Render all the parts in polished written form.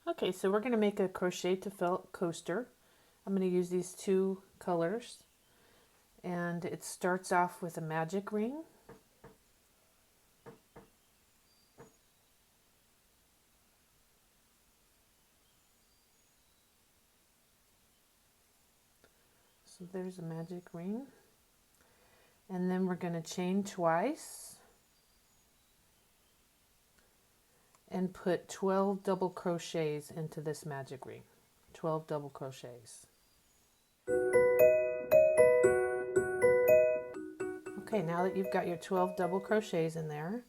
Okay, so we're going to make a crochet to felt coaster. I'm going to use these two colors, and it starts off with a magic ring. So there's a magic ring. And then we're going to chain twice and put 12 double crochets into this magic ring. 12 double crochets. Okay, now that you've got your 12 double crochets in there,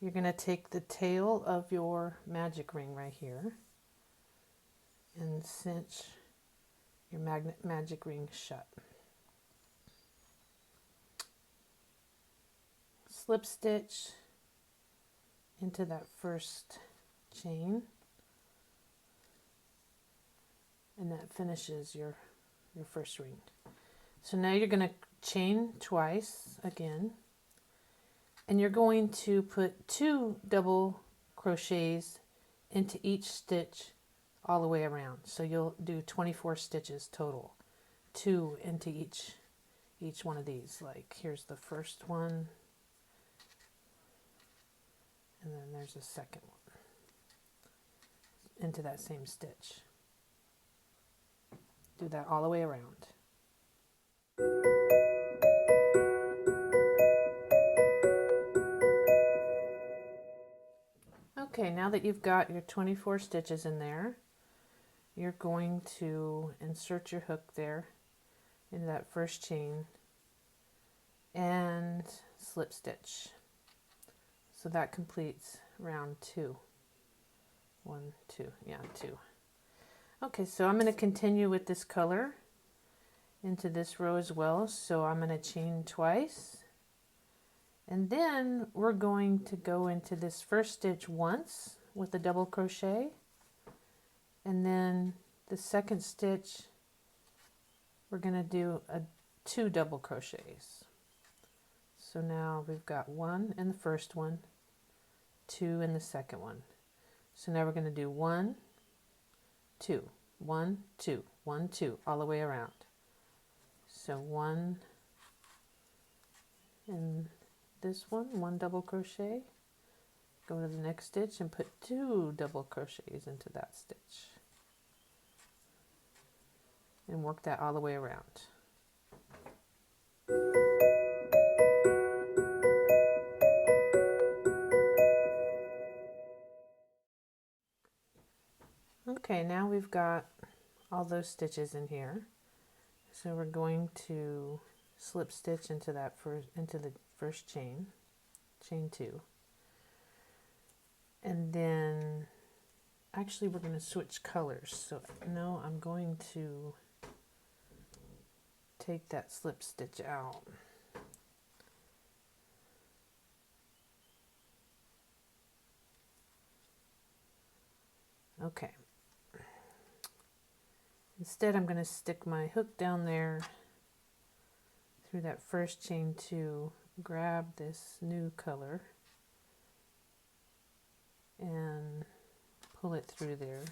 you're going to take the tail of your magic ring right here and cinch your magic ring shut. Slip stitch into that first chain, and that finishes your first ring. So now you're going to chain twice again, and you're going to put 2 double crochets into each stitch all the way around. So you'll do 24 stitches total, 2 into each one of these. Like here's the first one, and then there's a second one into that same stitch. Do that all the way around. Okay, now that you've got your 24 stitches in there, you're going to insert your hook there into that first chain and slip stitch. So that completes round 2. 1, 2, yeah, 2. Okay, so I'm going to continue with this color into this row as well. So I'm going to chain twice, and then we're going to go into this first stitch once with a double crochet, and then the second stitch we're going to do 2 double crochets. So now we've got 1 in the first one, 2 in the second one. So now we're going to do 1, 2, 1, 2, 1, 2 all the way around. So 1 in this one double crochet, go to the next stitch and put 2 double crochets into that stitch, and work that all the way around. Okay, now we've got all those stitches in here. So we're going to slip stitch into the first chain, chain 2. And then actually we're going to switch colors. So no, I'm going to take that slip stitch out. Okay. Instead, I'm going to stick my hook down there through that first chain 2, grab this new color, and pull it through there.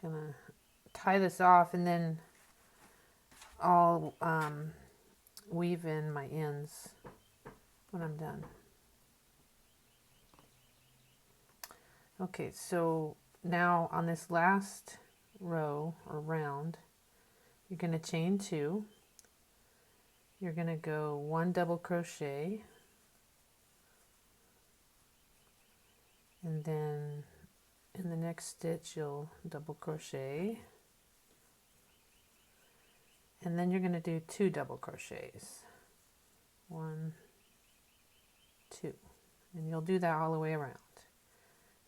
Gonna tie this off, and then I'll weave in my ends when I'm done. Okay, so now on this last row or round, you're going to chain 2. You're going to go 1 double crochet, and then in the next stitch you'll double crochet, and then you're going to do 2 double crochets. 1, 2, and you'll do that all the way around.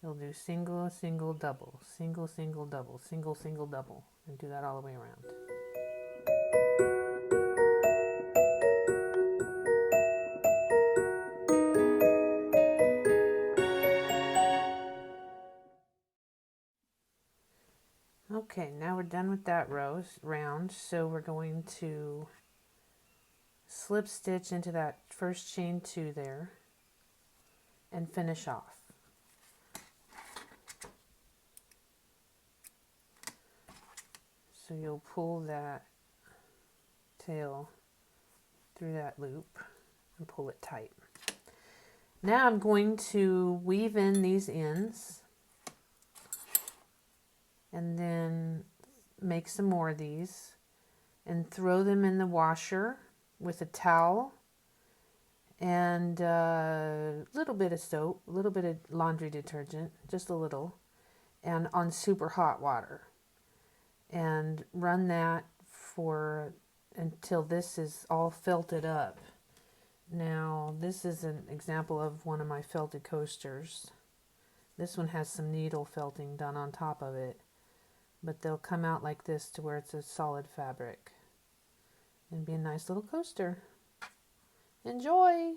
You'll do single, single, double, single, single, double, single, single, double, and do that all the way around. Okay, now we're done with that round, so we're going to slip stitch into that first chain 2 there and finish off. So you'll pull that tail through that loop and pull it tight. Now I'm going to weave in these ends and then make some more of these and throw them in the washer with a towel and a little bit of soap, a little bit of laundry detergent, just a little, and on super hot water. And run that for until this is all felted up. Now this is an example of one of my felted coasters. This one has some needle felting done on top of it, but they'll come out like this to where it's a solid fabric and be a nice little coaster. Enjoy!